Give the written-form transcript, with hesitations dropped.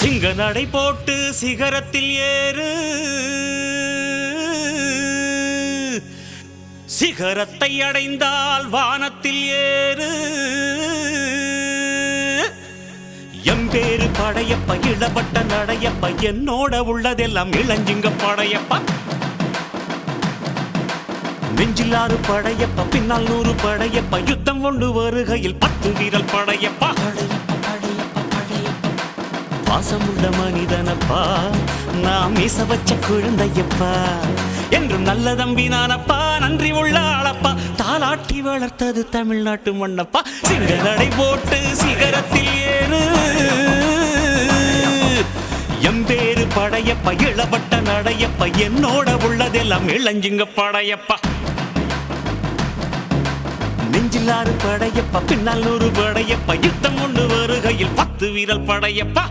சிங்க நடை போட்டு சிகரத்தில் ஏறு, சிகரத்தை அடைந்தால் வானத்தில் ஏறு. எம்பேரு படையப்ப இளவட்ட நடையப்ப, என்னோட உள்ளதெல்லாம் இளஞ்சிங்க படையப்பா. நெஞ்சிலாறு படையப்ப, பின்னால் 100 படையப்ப, யுத்தம் கொண்டு வருகையில் 10 வீரல் படையப்பா. பாசமுள்ள மனிதனப்பா, நாம் மீச வச்ச குழந்தையப்பா, என்றும் நல்ல தம்பி நானப்பா, நன்றி உள்ள ஆளப்பா, தாலாட்டி வளர்த்தது தமிழ்நாட்டு மண்ணப்பா. சிங்க நடை போட்டு சிகரத்தில் ஏறு, எம்பேரு படையப்ப இளவட்ட நடையப்ப, என்னோட உள்ளதெல்லாம் இளஞ்சிங்க படையப்பா. நெஞ்சிலாறு படையப்ப, பின்னால் 100 படையப்ப, யுத்தம் கொண்டு வருகையில் 10 வீரல் படையப்பா.